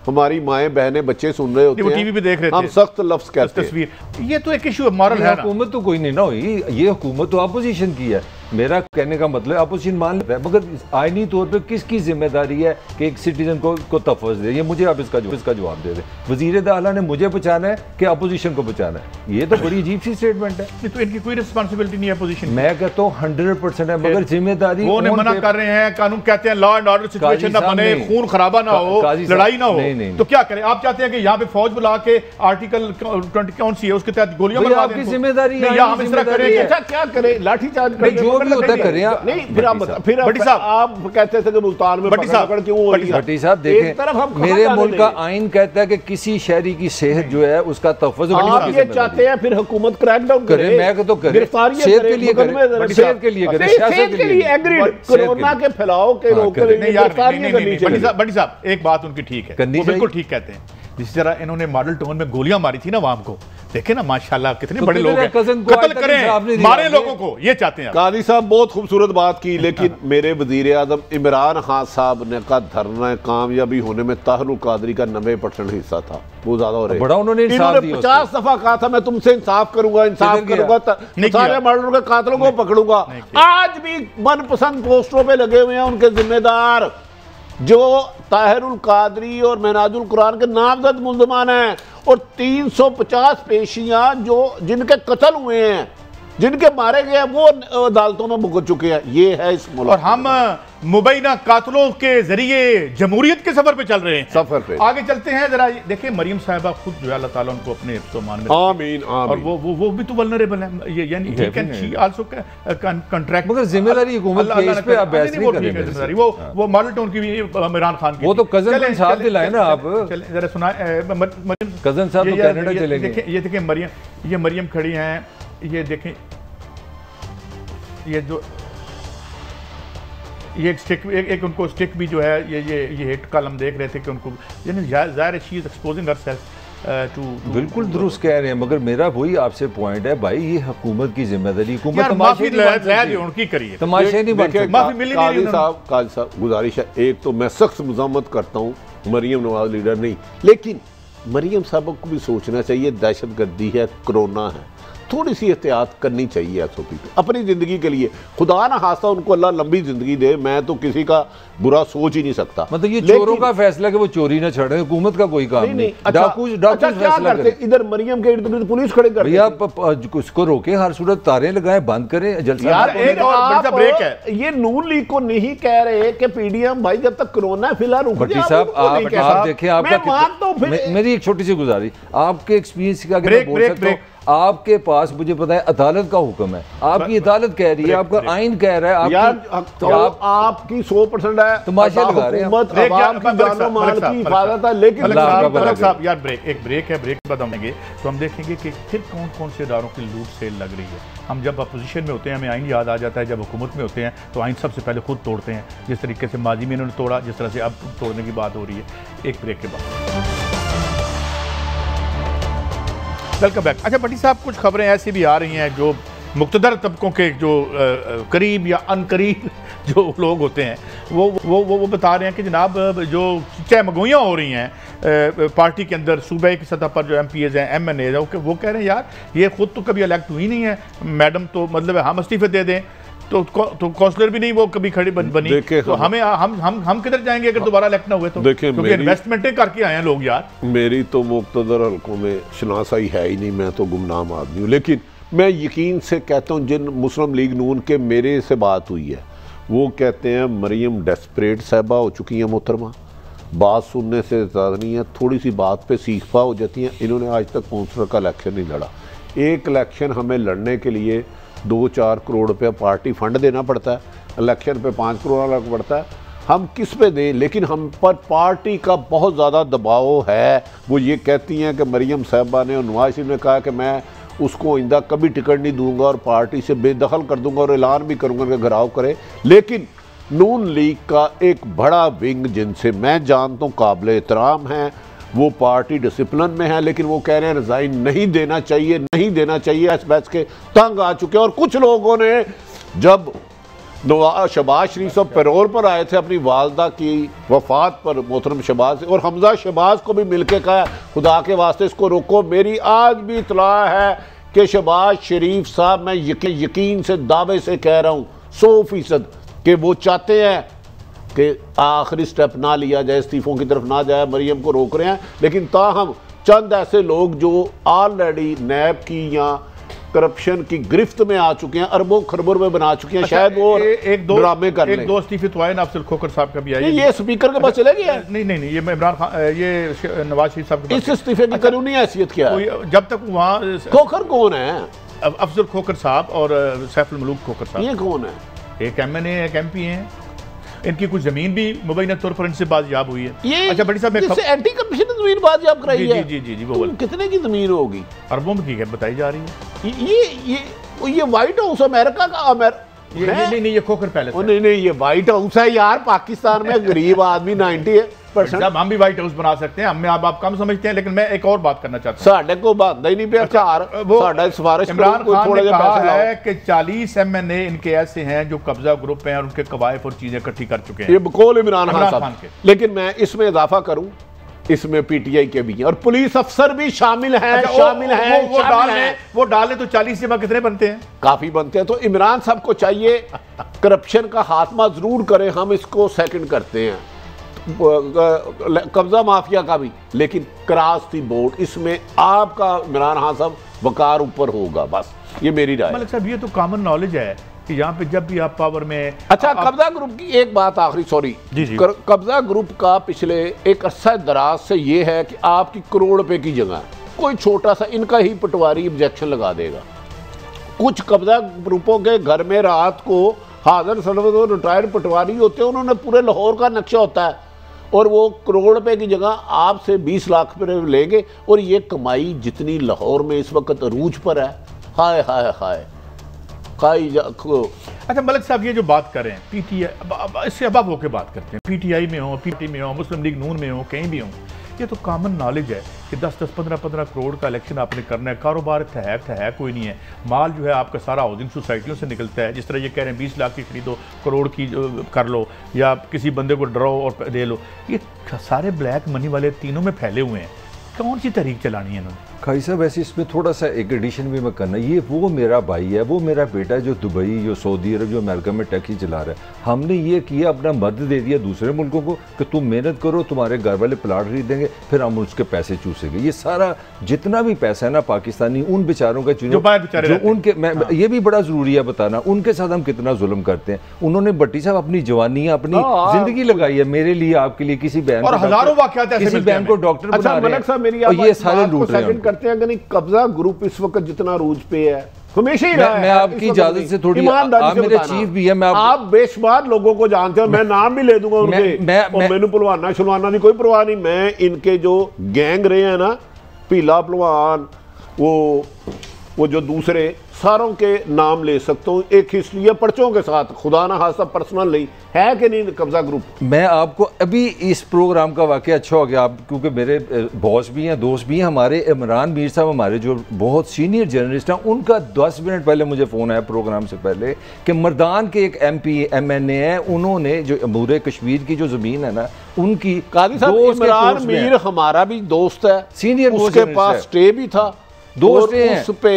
हमारी माएं बहनें बच्चे सुन रहे होते हैं, टीवी पे देख रहे थे, हम सख्त लफ्ज कहते हैं। तस्वीर ये तो एक इशू मॉरल है। हुकूमत तो कोई नहीं ना हुई, ये हुकूमत तो अपोजिशन की है। मेरा कहने का मतलब अपोजिशन मान लेता है, मगर आईनी तौर पे किसकी जिम्मेदारी है कि एक सिटीजन को तफवज़ दे? ये मुझे आप इसका जवाब दे दे। वजीर दाखिला ने मुझे बचाना है कि अपोजिशन को बचाना है? ये तो बड़ी अजीब सी स्टेटमेंट है। तो इनकी कोई रिस्पॉन्सिबिलिटी नहीं है अपोजिशन। मैं कहता हूँ 100% है, मगर जिम्मेदारी वो मना कर रहे हैं, कानून कहते हैं लॉ एंड ऑर्डर सिचुएशन ना बने, खून खराबा ना हो, लड़ाई ना हो, तो क्या करें? आप चाहते हैं कि यहाँ पे फौज बुला के आर्टिकल 20 कौन सी है उसके तहत गोलियां मरवा दें? आपकी जिम्मेदारी है, हम इस तरह करें, क्या करें? लाठीचार्ज करें, जो भी होता है करें। नहीं, फिर आप कहते थे कि मुल्तान में पकड़ क्यों हो रही है? भट्टी साहब देखें, मेरे मुल्क का आइन कहता है कि किसी शहरी की सेहत जो है उसका तहफ़्फ़ुज़, आप ये चाहते हैं फिर हुकूमत क्रैकडाउन करे? मैं तो करे, सेहत के लिए करे, सेहत के लिए करे, सियासत के लिए एग्रीड, कोरोना के फैलाव के रोकने के लिए। भट्टी साहब एक बात उनकी ठीक है, वो बिल्कुल ठीक कहते हैं। जिस तरह इन्होंने मॉडल टाउन में गोलियां मारी थी ना वाम को, देखे ना माशाल्लाह कितने बड़े लोग हैं, कत्ल करें, मारे लोगों को, ये चाहते हैं। कादी साहब बहुत खूबसूरत बात की, लेकिन मेरे वजीर आजम इमरान खान साहब ने का धरना कामयाबी होने में ताहरुल कादरी का 90% हिस्सा था, वो ज्यादा हो रहा है। उन्होंने 50 दफा कहा था मैं तुमसे इंसाफ करूंगा, सारे मर्डरों के कातलों को पकड़ूंगा। आज भी मनपसंद पोस्टरों पे लगे हुए हैं उनके जिम्मेदार, जो ताहिरुल कादरी और महनाजुल कुरान के नामजद मुल्ज़मान हैं, और 350 पेशियां जो जिनके कत्ल हुए हैं, जिनके मारे गए हैं, वो अदालतों में भुगत चुके हैं। ये है इस मुल्क। और हम मुबैना कातलों के जरिए जमहूरियत के सफर पे चल रहे हैं। सफर पे आगे चलते हैं जरा। देखिए मरियम साहिबा खुद जो है अल्लाह ताला उनको अपने मान में, आमीन और वो भी तो वल्नरेबल है, ये यानी he can she also contract, मगर जिम्मेदारी हुकूमत की है, इस पे आप बहस नहीं कर रहे। वो मॉडल टोन की भी इमरान खान की, वो तो कजन साहब दिलाए ना आप। जरा सुना, कजन साहब तो कनाडा चले गए। ये देखिए मरियम खड़ी हैं, ये देखें, ये जो ये एक स्टिक, एक उनको स्टिक भी जो है, ये हिट कल हम देख रहे थे कि उनको, यानी ज़ाहिर है she is exposing herself too. बिल्कुल दुरुस्त कह रहे हैं, मगर मेरा वही आपसे पॉइंट है भाई, ये हुकूमत की जिम्मेदारी, हुकूमत माफी उनकी करिए, तमाशे नहीं बनते। माफी मिली नहीं। काजी साहब गुजारिश है, एक तो मैं सख्त मज़म्मत करता हूँ मरियम नवाज लीडर नहीं, लेकिन मरियम साहब को भी सोचना चाहिए, दहशतगर्दी है, कोरोना है, थोड़ी सी एहतियात करनी चाहिए एसओपी पे अपनी ज़िंदगी के लिए। खुदा ना खास्ता उनको अल्लाह लंबी ज़िंदगी दे, मैं तो किसी का बुरा सोच ही नहीं सकता। मतलब ये चोरों का फैसला कि वो चोरी ना छड़े, हुकूमत का कोई काम नहीं। डाकू फैसला करते, इधर मरियम के इर्द गिर्द पुलिस खड़े कर, भैया उसको रोके, हर सूरत तारे लगाए, बंद करें जलसा। यार एक और ब्रेक है, ये नून लीग को नहीं कह रहे कि पीडीएम भाई जब तक कोरोना फिलहाल रुक भट्टी साहब आप देखें, आपका मेरी एक छोटी सी गुजारिश, आपके एक्सपीरियंस का बोल सकता हूँ, आपके पास मुझे पता है अदालत का हुक्म है, आपकी अदालत कह रही है, आपका आइन कह रहा है, आपकी 100% है, तमाशे लगा रहे हैं, लेकिन यार एक ब्रेक है, ब्रेक के बाद हम देंगे तो हम देखेंगे कि फिर कौन कौन से इदारों की लूट सेल लग रही है। हम जब अपोजिशन में होते हैं हमें आइन याद आ जाता है, जब हुकूमत में होते हैं तो आइन सबसे पहले खुद तोड़ते हैं, जिस तरीके से माजी में इन्होंने तोड़ा, जिस तरह से अब तोड़ने की बात हो रही है। एक ब्रेक के बाद वेलकम बैक। अच्छा भट्टी साहब, कुछ खबरें ऐसी भी आ रही हैं जो मुक्तदर तबकों के जो करीब या अनकरीब जो लोग होते हैं वो बता रहे हैं कि जनाब जो चहमगोइयाँ हो रही हैं पार्टी के अंदर, सूबे की सतह पर जो MPs हैं, MNAs हैं, वो कह रहे हैं यार ये खुद तो कभी इलेक्ट हुई नहीं है मैडम, तो मतलब हम इस्तीफे दे दें तो काउंसलर भी नहीं वो कभी खड़ी बनी, तो हमें हम किधर जाएंगे अगर दोबारा इलेक्ट ना हुए तो? देखिए इन्वेस्टमेंटें करके आए हैं लोग यार। मेरी तो मुक्तदर हल्कों में शनासाई है ही नहीं, मैं तो गुमनाम आदमी हूँ, लेकिन मैं यकीन से कहता हूँ जिन मुस्लिम लीग नून के मेरे से बात हुई है वो कहते हैं मरियम डेस्परेट साहबा हो चुकी हैं मोहतरमा, बात सुनने से ज़्यादा नहीं है, थोड़ी सी बात पे सीखा हो जाती हैं। इन्होंने आज तक काउंसलर का इलेक्शन नहीं लड़ा। एक इलेक्शन हमें लड़ने के लिए 2-4 करोड़ रुपया पार्टी फंड देना पड़ता है, इलेक्शन पे 5 करोड़ अलग पड़ता है, हम किस पे दें? लेकिन हम पर पार्टी का बहुत ज़्यादा दबाव है। वो ये कहती हैं कि मरियम साहबा ने और नवाज शरीफ ने कहा कि मैं उसको आइंदा कभी टिकट नहीं दूंगा और पार्टी से बेदखल कर दूंगा और ऐलान भी करूंगा कि घिराव करे। लेकिन नून लीग का एक बड़ा विंग जिनसे मैं जानता हूँ काबिल एहतराम है, वो पार्टी डिसिप्लिन में है, लेकिन वो कह रहे हैं रिज़ाइन नहीं देना चाहिए, नहीं देना चाहिए। इस बैच के तंग आ चुके हैं। और कुछ लोगों ने जब शहबाज शरीफ साहब पैरोल पर आए थे अपनी वालदा की वफात पर, मोहतरम शहबाज और हमजा शहबाज को भी मिलकर कहा खुदा के वास्ते इसको रोको। मेरी आज भी इतला है कि शहबाज शरीफ साहब, मैं यकीन से दावे से कह रहा हूँ 100% कि वो चाहते हैं कि आखिरी स्टेप ना लिया जाए, इस्तीफों की तरफ ना जाए, मरियम को रोक रहे हैं। लेकिन ताहम चंद ऐसे लोग जो ऑलरेडी नैब की या करप्शन की गिरफ्त में आ चुके हैं, अरबों खरबों में बना चुके हैं, शायद वो एक दो ड्रामे कर एक दो इस्तीफे तो आए ना, अफजल खोकर साहब का भी आया। ये स्पीकर के पास चले गया। नहीं, ये इमरान खान, ये नवाज शरीफ साहब के इस इस्तीफे की कानूनी हैसियत क्या है? जब तक वहाँ खोकर कौन है? अफजल खोकर साहब और सैफुल मलूक खोकर साहब। ये कौन है? एक MNA एक MP हैं, इनकी कुछ जमीन भी मुबैना तौर पर इनसे बाजियाब हुई है। ये अच्छा भट्टी साहब, एंटी करप्शन जमीन बाजियाब कराई है। जी वो कितने की जमीन होगी? अरबों में की बताई जा रही है। ये व्हाइट हाउस अमेरिका का नहीं, ये खोकर पैलेस है। नहीं, ये व्हाइट हाउस है यार। पाकिस्तान में गरीब आदमी 90% हम भी व्हाइट हाउस बना सकते हैं, हमें आप कम समझते हैं, लेकिन मैं एक और बात करना चाहता हूं। साढ़े को बांधा ही नहीं पे चार वो साढ़े सिफारिश इमरान खान ने कहा है कि 40 MNA इनके ऐसे हैं जो कब्जा ग्रुप हैं और उनके कवायफ और चीजें इकट्ठी कर चुके हैं। ये बकौल इमरान खान के। लेकिन मैं इसमें इजाफा करूं, इसमें PTI के भी हैं और पुलिस अफसर भी शामिल हैं। वो डाले तो 40 जमा कितने बनते हैं? काफी बनते हैं। तो इमरान साहब को चाहिए करप्शन का खात्मा जरूर करें, हम इसको सेकंड करते हैं। कब्जा माफिया का भी, लेकिन क्रॉस दी बोर्ड इसमें आपका इमरान खान साहब वकार ऊपर होगा, बस ये मेरी राय। मलिक साहब ये तो कॉमन नॉलेज है कि यहाँ पे जब भी आप पावर में अच्छा कब्जा ग्रुप की एक बात आखिरी, सॉरी जी जी, कब्जा ग्रुप का पिछले एक अरसा दराज से ये है कि आपकी करोड़ रुपए की जगह कोई छोटा सा इनका ही पटवारी ऑब्जेक्शन लगा देगा। कुछ कब्जा ग्रुपों के घर में रात को हाजिर सरवर रिटायर्ड पटवारी होते हैं, उन्होंने पूरे लाहौर का नक्शा होता है और वो करोड़ रुपए की जगह आपसे 20 लाख रुपए लेंगे और ये कमाई जितनी लाहौर में इस वक्त अरूज पर है, हाय हाय हाय खाई। अच्छा मलिक साहब ये जो बात कर रहे हैं पीटीआई, इससे अब होकर बात करते हैं, पीटीआई में हो, पीटी में हो, मुस्लिम लीग नून में हो, कहीं भी हो, ये तो कॉमन नॉलेज है कि 10-10, 15-15 करोड़ का इलेक्शन आपने करना है। कारोबार है कोई नहीं है, माल जो है आपका सारा हाउसिंग सोसाइटियों से निकलता है। जिस तरह ये कह रहे हैं 20 लाख की खरीदो, करोड़ की कर लो, या किसी बंदे को डराओ और दे लो, ये सारे ब्लैक मनी वाले तीनों में फैले हुए हैं। कौन सी तरीक चलानी है इन्होंने? खाई साहब ऐसे इसमें थोड़ा सा एक एडिशन भी मैं करना, ये वो मेरा भाई है, वो मेरा बेटा है जो दुबई, जो सऊदी अरब, जो अमेरिका में टैक्सी चला रहा है। हमने ये किया, अपना मदद दे दिया दूसरे मुल्कों को कि तुम मेहनत करो, तुम्हारे घर वाले प्लाट खरीदेंगे, फिर हम उसके पैसे चूसेंगे। ये सारा जितना भी पैसा है ना पाकिस्तानी, उन बेचारों का चुनो जो उनके, ये भी बड़ा जरूरी है बताना, उनके साथ हम कितना जुल्म करते हैं। उन्होंने भट्टी साहब अपनी जवानी, अपनी जिंदगी लगाई है मेरे लिए, आपके लिए, किसी बहन और हजारों वाकयात ऐसे किसी बहन को डॉक्टर बना रहे हैं, ये सारे लूट रहे हैं करते हैं कि नहीं। कब्जा ग्रुप इस वक्त जितना रूज पे है हमेशा ही रहा है। मैं आपकी इजाजत से थोड़ी, आप मेरे चीफ भी है, मैं आप बेशुमार लोगों को जानते हो, मैं नाम भी ले दूंगा उनके, मैंने पलवाना शुलवाना नहीं कोई परवाह नहीं। मैं इनके जो गैंग रहे हैं ना, पीला पलवान, वो जो दूसरे सारों के नाम ले सकता हूँ, एक हिस्ट्री है पर्चों के साथ, खुदा ना खास्ता पर्सनल नहीं है कि नहीं कब्जा ग्रुप। मैं आपको अभी इस प्रोग्राम का वाकया अच्छा हो गया, आप क्योंकि मेरे बॉस भी हैं, दोस्त भी हैं, हमारे इमरान मीर साहब हमारे जो बहुत सीनियर जर्नलिस्ट हैं, उनका 10 मिनट पहले मुझे फ़ोन आया प्रोग्राम से पहले कि मर्दान के एक MP MNA हैं, उन्होंने जो अमूर कश्मीर की जो ज़मीन है ना उनकी, कादी साहब इमरान मीर हमारा भी दोस्त है, सीनियर, उसके पास स्टे भी था, दोस्त उस पे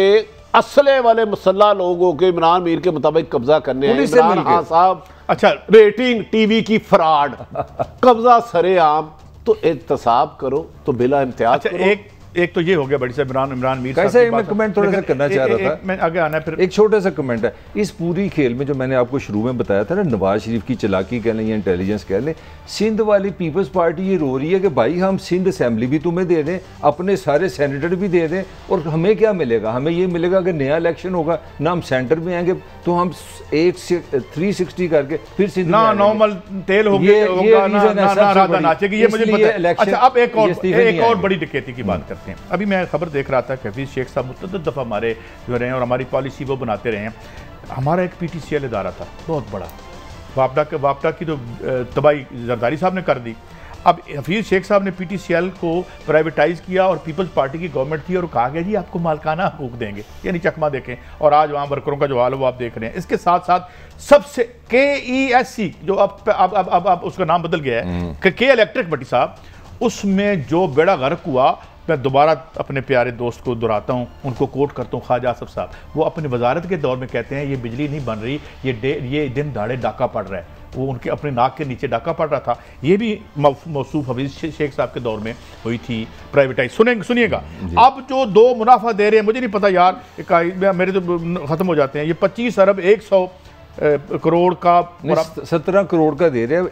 असले वाले मसल्ला लोगों के इमरान मीर के मुताबिक कब्जा करने हैं। इमरान खान साहब अच्छा रेटिंग टीवी की फ्रॉड, कब्जा सरेआम, तो एहतसाब करो तो बिला इम्तियाज। अच्छा करो। एक तो ये हो गया बड़ी साहब इमरान मीर कैसे मैं कमेंट थोड़ा सा करना चाह रहा था, मैं आगे आना फिर एक छोटा सा कमेंट है। इस पूरी खेल में जो मैंने आपको शुरू में बताया था ना, नवाज शरीफ की चालाकी कह लें या इंटेलिजेंस कह लें, सिंध वाली पीपल्स पार्टी ये रो रही है कि भाई हम सिंध असेंबली भी तुम्हें दे दें, अपने सारे सेनेटर भी दे दें, और हमें क्या मिलेगा? हमें ये मिलेगा कि नया इलेक्शन होगा ना, हम सेंटर में आएंगे तो हम 360 करके फिर सिंध ना नॉर्मल तेल हो गया, ये मुझे पता है। अच्छा अब एक और बड़ी डकैती की बात करते हैं। अभी मैं खबर देख रहा था कि हफीज़ शेख साहब मुतअद्दिद दफ़ा हमारे जो रहे हैं और हमारी पॉलिसी वो बनाते रहे हैं। हमारा एक PTCL इदारा था बहुत बड़ा, वापडा की तो तबाही जरदारी साहब ने कर दी। अब हफीज़ शेख साहब ने PTCL को प्राइवेटाइज़ किया और पीपल्स पार्टी की गवर्नमेंट थी और कहा गया जी आपको मालकाना हकूक देंगे, यानी चकमा देखें, और आज वहाँ वर्करों का जो हाल है वो आप देख रहे हैं। इसके साथ साथ सबसे KESC जो अब उसका नाम बदल गया है, के इलेक्ट्रिक भट्टी साहब, उसमें जो बेड़ा गर्क हुआ, मैं दोबारा अपने प्यारे दोस्त को दोहराता हूँ, उनको कोट करता हूँ, ख्वाजा आसफ साहब, वो अपनी वजारत के दौर में कहते हैं ये बिजली नहीं बन रही, ये दिन दाड़े डाका पड़ रहा है। वो उनके अपने नाक के नीचे डाका पड़ रहा था। ये भी मौसूफ हफीज़ शेख साहब के दौर में हुई थी प्राइवेटाइज। सुनिएगा अब जो 2 मुनाफा दे रहे हैं, मुझे नहीं पता यार, मेरे तो ख़त्म हो जाते हैं, ये 25 अरब 100 करोड़ का, 17 करोड़ का दे रहे हैं।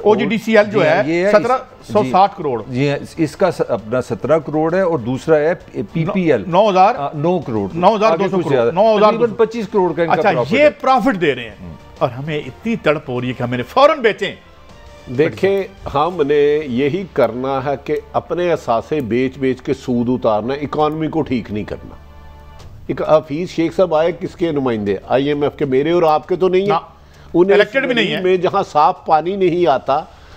OGDCL जो है ये 1760 करोड़ जी, इसका अपना 17 करोड़ है, और दूसरा है PPL 9 करोड़ 9200 करोड़ 25 करोड़ का। अच्छा ये प्रॉफिट दे रहे हैं और हमें इतनी तड़प हो रही है कि हमें फौरन बेचें। देखें, हमने यही करना है कि अपने असासे बेच के सूद उतारना, इकॉनमी को ठीक नहीं करना। एक हफीज शेख साहब आए किसके नुमाइंदे? IMF के, मेरे और आपके तो नहीं है, उन्हें इलेक्टेड भी नहीं है, में जहां साफ पानी नहीं आता,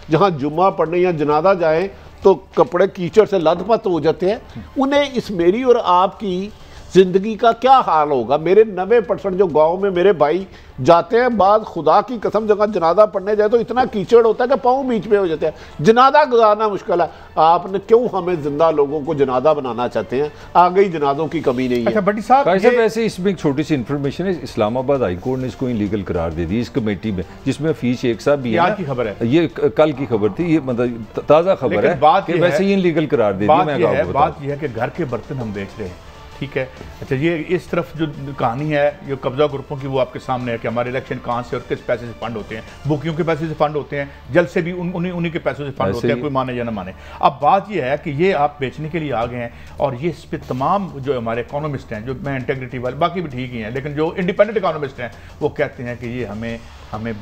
जहां जुम्मा पढ़ने या जनाजा जाए तो कपड़े कीचड़ से लथपथ हो जाते हैं, उन्हें इस मेरी और आपकी ज़िंदगी का क्या हाल होगा। मेरे 90% जो गांव में मेरे भाई जाते हैं, बाद खुदा की कसम जगह जनाजा पढ़ने जाए तो इतना कीचड़ होता है कि पाँव बीच में हो जाते हैं, जनाजा गुजारना मुश्किल है। आपने क्यों हमें जिंदा लोगों को जनाजा बनाना चाहते हैं? आगे ही जनाजों की कमी नहीं है। अच्छा भट्टी साहब, वैसे इसमें एक छोटी सी इन्फॉर्मेशन है, इस्लामाबाद हाई कोर्ट ने इसको इलीगल करार दे दी इस कमेटी में, जिसमें हफीज शेख साहब भी है। आज की खबर है, ये कल की खबर थी, ये मतलब ताज़ा खबर है। बात कि वैसे ही इलीगल करार दे दिया। बात यह है कि घर के बर्तन हम बेच रहे हैं, ठीक है। अच्छा, ये इस तरफ जो कहानी है ये कब्जा ग्रुपों की, वो आपके सामने है कि हमारे इलेक्शन कहाँ से और किस पैसे से फंड होते हैं। बुकियों के पैसे से फंड होते हैं, जल से भी उन्हीं के पैसों से फंड होते हैं, कोई माने या ना माने। अब बात ये है कि ये आप बेचने के लिए आ गए हैं, और ये इस पर तमाम जो हमारे इकोनॉमिस्ट हैं, जो मैं इंटेग्रिटी वाले, बाकी भी ठीक ही हैं, लेकिन जो इंडिपेंडेंट इकोनॉमिस्ट हैं वो कहते हैं कि ये हमें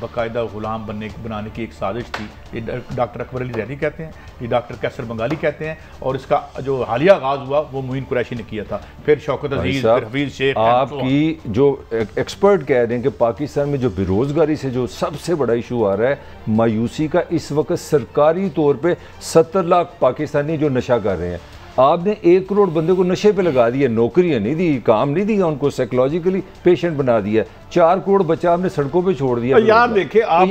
बाकायदा गुलाम बनाने की एक साजिश थी। ये डॉक्टर अकबर अली जैदी कहते हैं, ये डॉक्टर कैसर बंगाली कहते हैं, और इसका जो हालिया आगाज़ हुआ वो मोइन कुरैशी ने किया था, फिर शौकत अजीज, फिर हफीज शेख। आपकी जो एक्सपर्ट कह रहे हैं कि पाकिस्तान में जो बेरोजगारी से जो सबसे बड़ा इशू आ रहा है, मायूसी का, इस वक्त सरकारी तौर पे 70 लाख पाकिस्तानी जो नशा कर रहे हैं, आपने 1 करोड़ बंदे को नशे पे लगा दिया, नौकरियां नहीं दी, काम नहीं दिया उनको, साइकोलॉजिकली पेशेंट बना दिया, 4 करोड़ बच्चा आपने सड़कों पे छोड़ दिया। यार देखिए, आप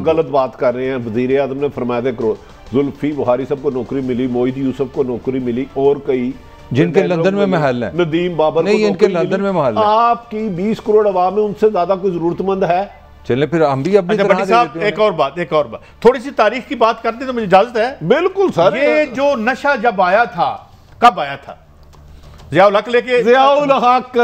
गलत बात कर रहे हैं। वजीर आज़म ने फरमाया था करोड़, जुल्फी बुखारी सबको नौकरी मिली, मोहित यूसुफ को नौकरी मिली, और कई जिनके लंदन में महल है, नदीम बाबर नहीं, इनके लंदन में महल है। आपकी 20 करोड़ आवाम है, उनसे ज्यादा कोई जरूरतमंद है? चले फिर हम भी अपनी तरह साहब, एक और बात, थोड़ी सी तारीख की बात करते तो मुझे इजाजत है। बिल्कुल सर। ये जो नशा जब आया था, कब आया था? ज़ियाउल हक लेके, ज़ियाउल हक,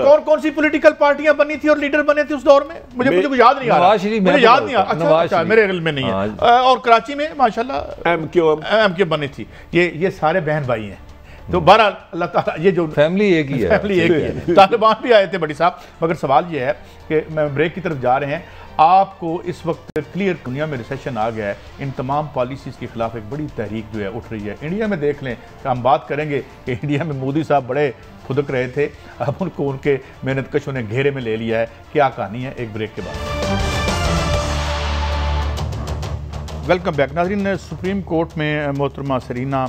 और कौन सी पॉलिटिकल पार्टियां बनी थी और लीडर बने थे उस दौर में? मुझे कुछ याद नहीं आ रहा, मुझे याद नहीं आ रहा। अच्छा, मेरे दिल में नहीं है। और कराची में माशाल्लाह एमक्यू बनी थी। ये सारे बहन भाई हैं। तो बहरहाल अल्लाह ताला, ये जो फैमिली एक ही है, तालिबान भी आए थे बड़ी साहब। मगर सवाल ये है कि मैं ब्रेक की तरफ जा रहे हैं, आपको इस वक्त क्लियर दुनिया में रिसेशन आ गया है, इन तमाम पॉलिसीज़ के खिलाफ एक बड़ी तहरीक जो है उठ रही है। इंडिया में देख लें, कि हम बात करेंगे कि इंडिया में मोदी साहब बड़े खुदक रहे थे, अब उनको उनके मेहनत कशों ने घेरे में ले लिया है। क्या कहानी है, एक ब्रेक के बाद। वेलकम बैक नाज़रीन। सुप्रीम कोर्ट में मोहतरमा सरीना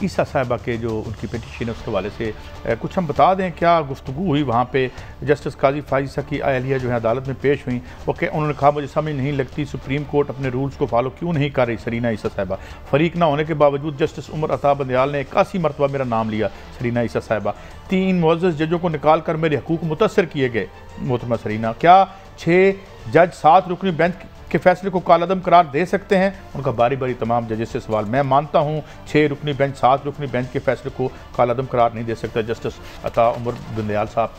ईसा साहिबा के जो उनकी पिटीशन है उसके हवाले से कुछ हम बता दें क्या गुफ्तगू हुई वहाँ पे। जस्टिस काजी फाइजा की अहलिया जो है अदालत में पेश हुई, उन्होंने कहा मुझे समझ नहीं लगती सुप्रीम कोर्ट अपने रूल्स को फॉलो क्यों नहीं कर रही। सरीना ईसा साहिबा फरीक ना होने के बावजूद जस्टिस उमर अता बंदयाल ने 81 मरतबा मेरा नाम लिया। सरीना ईसा साहिबा 3 मुअज़्ज़ज़ जजों को निकाल कर मेरे हकूक़ मुतासर किए गए। मोहतरमा सरीना, क्या 6 जज 7 रुकनी बेंच के फैसले को कालअदम करार दे सकते हैं? उनका बारी बारी तमाम जजेस से सवाल। मैं मानता हूँ 6 रुकनी बेंच 7 रुकनी बेंच के फैसले को कालअदम करार नहीं दे सकता जस्टिस अता उमर बंदयाल साहब।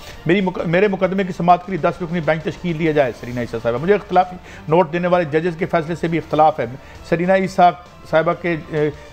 मेरे मुकदमे की समाअत के लिए 10 रुकनी बेंच तश्कील दिया जाए। सरीना ईसा साहिबा, मुझे इख्तलाफी नोट देने वाले जजेस के फैसले से भी इख्तलाफ है। सरीना ईसा साहिबा के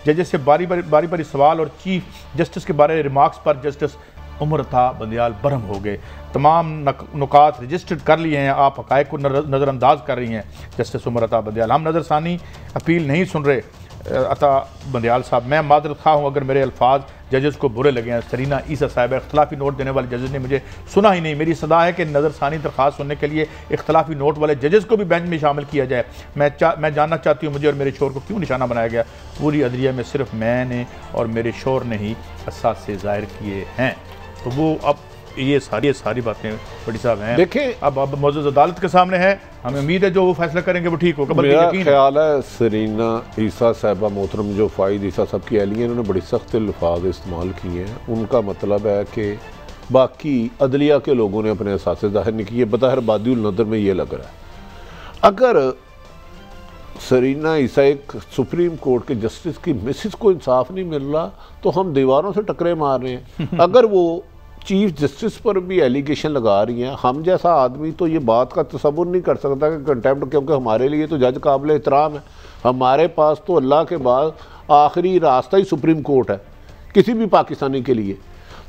जजेस से बारी बारी सवाल और चीफ जस्टिस के बारे रिमार्क्स पर जस्टिस उमर अता बंदयाल बरहम हो गए। तमाम नुकात रजिस्टर्ड कर लिए हैं, आप हक़ाइक़ को नज़रअंदाज कर रही हैं जस्टिस उमर अता बंदयाल। हम नज़रसानी अपील नहीं सुन रहे अता बंदयाल साहब। मैं मादरत खा हूँ अगर मेरे अल्फाज जजेस को बुरे लगे हैं। सरीना ईसा साहिबा, इख्तलाफी नोट देने वाले जजेस ने मुझे सुना ही नहीं। मेरी सदा है कि नज़रसानी दरख्वास्त सुनने के लिए इख्तलाफी नोट वाले जजेस को भी बेंच में शामिल किया जाए। मैं जानना चाहती हूँ मुझे और मेरे शोर को क्यों निशाना बनाया गया। पूरी अदलिया में सिर्फ मैंने और मेरे शोर ने ही असासे ज़ाहिर किए हैं। तो वो अब ये सारी बातें बड़ी साहब हैं। देखें, अब मौजूद अदालत के सामने है, हमें उम्मीद है जो वो फैसला करेंगे वो ठीक होगा। मेरा ख्याल है सरीना ईसा साहिबा मोहतरम जो फ़ाइद ईसा साहब की अहलिया, इन्होंने बड़ी सख्त अल्फाज इस्तेमाल किए हैं। उनका मतलब है कि बाकी अदलिया के लोगों ने अपने एहसास ज़ाहिर नहीं किए। बज़ाहिर बादिउल नज़र में ये लग रहा है अगर सरीना ईसा एक सुप्रीम कोर्ट के जस्टिस की मिसिस को इंसाफ नहीं मिल रहा तो हम दीवारों से टकरे मार रहे हैं। अगर वो चीफ जस्टिस पर भी एलिगेशन लगा रही हैं, हम जैसा आदमी तो ये बात का तसव्वुर नहीं कर सकता कि कंटेम्प्ट, क्योंकि हमारे लिए तो जज काबिल एहतराम है। हमारे पास तो अल्लाह के बाद आखिरी रास्ता ही सुप्रीम कोर्ट है किसी भी पाकिस्तानी के लिए।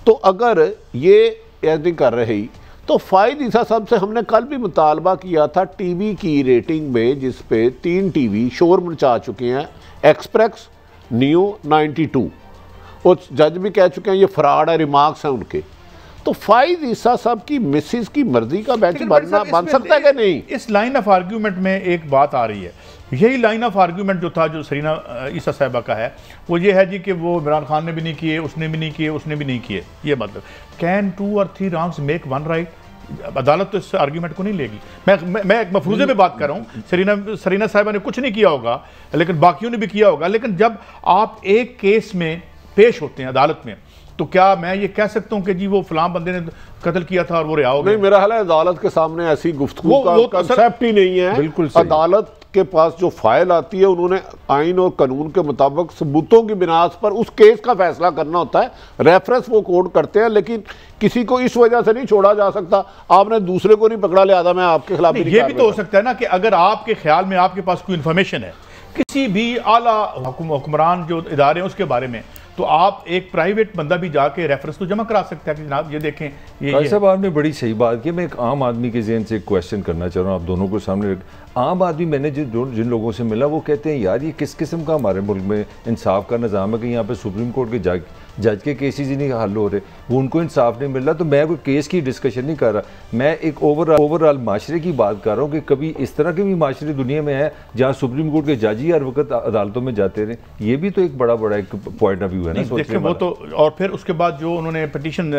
तो अगर ये ऐसे कर रही तो फ़ाइद ईसा साहब से हमने कल भी मुतालबा किया था टीवी की रेटिंग में, जिस पे 3 टीवी शोर मचा चुके हैं, एक्सप्रेस, न्यू 92, और जज भी कह चुके हैं ये फ्रॉड है, रिमार्क्स हैं उनके। तो फाइज ईसा साहब की मिसिस की मर्जी का बेंच बन सकता है कि नहीं? इस लाइन ऑफ आर्ग्यूमेंट में एक बात आ रही है, यही लाइन ऑफ आर्ग्यूमेंट जो था, जो सरीना ईसा साहिबा का है, वो ये है जी कि वो इमरान खान ने भी नहीं किए, उसने भी नहीं किए, उसने भी नहीं किए। ये मतलब कैन 2 और 3 रॉन्ग्स मेक 1 राइट? अदालत तो इस आर्ग्यूमेंट को नहीं लेगी। मैं एक मफरूजे पे बात कर रहा हूँ। सरीना साहिबा ने कुछ नहीं किया होगा, लेकिन बाकियों ने भी किया होगा। लेकिन जब आप एक केस में पेश होते हैं अदालत में, तो क्या मैं ये कह सकता हूँ कि जी वो फलां बंदे ने कत्ल किया था और वो रिहा हो गया? नहीं, मेरा ख्याल है अदालत के सामने ऐसी गुफ्तगू का कंसेप्ट ही नहीं है। बिल्कुल अदालत के पास जो फाइल आती है, उन्होंने आइन और कानून के मुताबिक सबूतों की बिनास पर उस केस का फैसला करना होता है। रेफरेंस वो कोर्ट करते हैं, लेकिन किसी को इस वजह से नहीं छोड़ा जा सकता आपने दूसरे को नहीं पकड़ा, लिहाजा मैं आपके खिलाफ ये भी तो हो सकता है ना कि अगर आपके ख्याल में आपके पास कोई इंफॉर्मेशन है किसी भी आला हुक्मरान जो इदारे हैं उसके बारे में, तो आप एक प्राइवेट बंदा भी जाके रेफरेंस तो जमा करा सकता है कि जनाब ये देखें ये साहब आपने बड़ी सही बात की। मैं एक आम आदमी के ज़हन से एक क्वेश्चन करना चाह रहा हूँ आप दोनों को सामने। आम आदमी मैंने जिन लोगों से मिला वो कहते हैं यार ये किस किस्म का हमारे मुल्क में इंसाफ का निज़ाम है कि यहाँ पे सुप्रीम कोर्ट के जज के केसेस ही नहीं हल हो रहे, वो उनको इंसाफ नहीं मिल रहा। तो मैं कोई केस की डिस्कशन नहीं कर रहा, मैं एक ओवरऑल माशरे की बात कर रहा हूँ कि कभी इस तरह के भी माशरे दुनिया में है जहाँ सुप्रीम कोर्ट के जज ही हर वक्त अदालतों में जाते रहे। ये भी तो एक बड़ा एक पॉइंट ऑफ व्यू है ना। देखिए वो तो, और फिर उसके बाद जो उन्होंने पिटीशन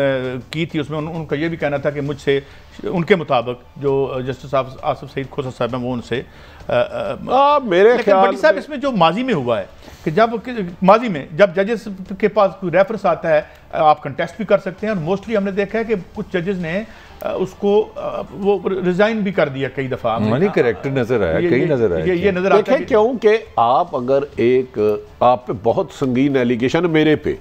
की थी उसमें उनका ये भी कहना था कि मुझसे उनके मुताबिक जो जस्टिस आसिफ सईद खोसा साहब हैं वो उनसे मेरे ख्याल साहब इसमें जो माजी में हुआ है कि माजी में जब जजेस के पास कोई रेफरेंस आता है आप कंटेस्ट भी कर सकते हैं, और मोस्टली हमने देखा है कि कुछ जजेस ने उसको वो रिजाइन भी कर दिया कई दफा। मनी करेक्टर नजर आया, कई नजर आया। ये नजर आता है क्योंकि आप अगर आप पे बहुत संगीन एलिगेशन मेरे पे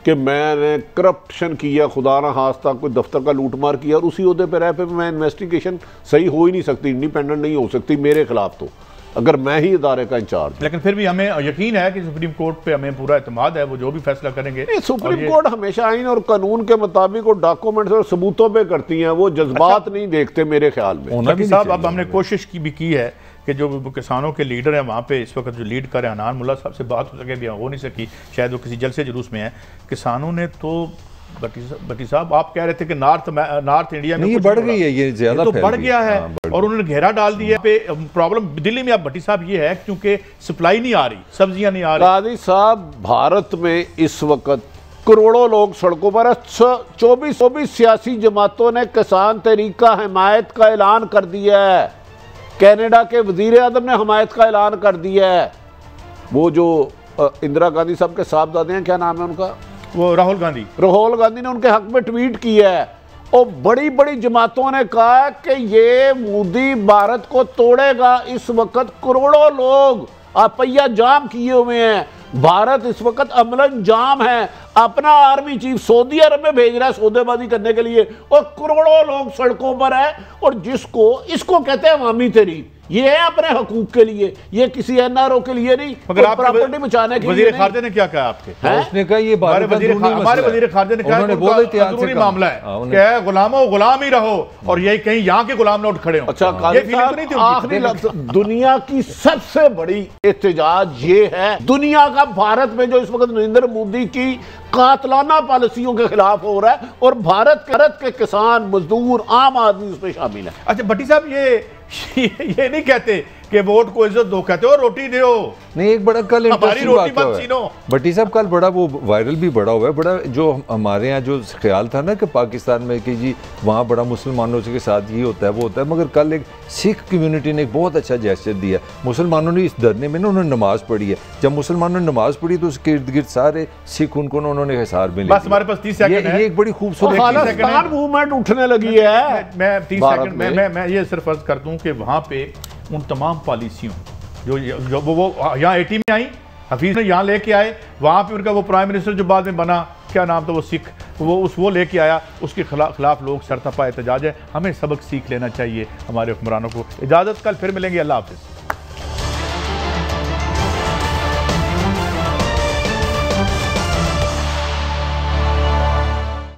कि मैंने करप्शन किया, खुदा ना खास्ता कोई दफ्तर का लूटमार किया, और उसी ओहदे पे रह पे मैं इन्वेस्टिगेशन सही हो ही नहीं सकती, इंडिपेंडेंट नहीं हो सकती मेरे खिलाफ, तो अगर मैं ही इदारे का इंचार्ज। लेकिन फिर भी हमें यकीन है कि सुप्रीम कोर्ट पे हमें पूरा एतमाद है, वो जो भी फैसला करेंगे। सुप्रीम कोर्ट हमेशा आइन और कानून के मुताबिक और डॉक्यूमेंट्स और सबूतों पे करती हैं, वो जज्बात नहीं देखते मेरे ख्याल में। साहब अब हमने कोशिश की है कि जो किसानों के लीडर हैं वहाँ पे इस वक्त जो लीड कर रहे हैं अनान मुल्ला साहब से बात हो सके भी हो नहीं सकी, शायद वो किसी जलसे जुलूस में है। किसानों ने तो भट्टी साहब आप कह रहे थे कि नॉर्थ इंडिया में ये बढ़ गई है, ये ज्यादा तो बढ़ गया है और उन्होंने घेरा डाल दिया पे। प्रॉब्लम दिल्ली में अब भट्टी साहब ये है क्योंकि सप्लाई नहीं आ रही, सब्जियां नहीं आ रही। कादी साहब भारत में इस वक्त करोड़ों लोग सड़कों पर 24 सियासी जमातों ने किसान तहरीक का हिमायत का ऐलान कर दिया है। कनाडा के वजीर आज़म ने हिमायत का ऐलान कर दिया है। वो जो इंदिरा गांधी साहब के साहबजादे हैं, क्या नाम है उनका, वो राहुल गांधी ने उनके हक में ट्वीट किया है। और बड़ी बड़ी जमातों ने कहा कि ये मोदी भारत को तोड़ेगा। इस वक्त करोड़ों लोग पहिया जाम किए हुए हैं, भारत इस वक्त अमलन जाम है, अपना आर्मी चीफ सऊदी अरब में भेज रहा है सौदेबाजी करने के लिए, और करोड़ों लोग सड़कों पर है। और इसको कहते हैं अवामी तहरीक, ये है अपने हकूक के लिए, ये किसी एनआरओ के लिए नहीं, प्रॉपर्टी बचाने के लिए। वजीर खारजा ने क्या कहा आपके? उसने कहा ये हमारे वजीर खारजा ने कहा अंदरूनी मामला है, क्या गुलामों गुलाम ही रहो और यही कहीं यहाँ के गुलाम ना उठ खड़े हो। अच्छा, आखिरी दुनिया की सबसे बड़ी एहतजाज ये है दुनिया का भारत में जो इस वक्त नरेंद्र मोदी की कातलाना पॉलिसियों के खिलाफ हो रहा है, और भारत के किसान मजदूर आम आदमी उसमें शामिल है। अच्छा भट्टी साहब ये नहीं कहते कि वोट को इज्जत दो, कहते हो रोटी दो। नहीं, एक बड़ा कल भट्टी साहब कल बड़ा वो वायरल भी बड़ा हुआ है, बड़ा जो हमारे यहाँ जो ख्याल था ना कि पाकिस्तान में कि जी वहाँ बड़ा मुसलमानों के साथ ये होता है वो होता है, मगर कल एक सिख कम्युनिटी ने एक बहुत अच्छा जेस्चर दिया। मुसलमानों ने इस धरने में ना उन्होंने नमाज पढ़ी है, जब मुसलमानों ने नमाज पढ़ी तो उसके इर्द गिर्द सारे सिख उन्होंने हिसार में बस हमारे पास 30 सेकंड है। ये एक बड़ी खूबसूरत मूवमेंट उठने लगी है। मैं 30 सेकंड मैं ये सिर्फ अर्ज कर दूं कि वहाँ पे उन तमाम पॉलिसियों जो वो यहाँ 80 में आई, हफीज ने यहाँ लेके आए, वहाँ पे उनका वो प्राइम मिनिस्टर जो बाद में बना, क्या नाम था वो सिख, वो लेके आया, उसके खिलाफ लोग सरतपा एहतजाज है। हमें सबक सीख लेना चाहिए हमारे हुक्मरानों को। इजाज़त, कल फिर मिलेंगे, अल्लाह हाफिज़।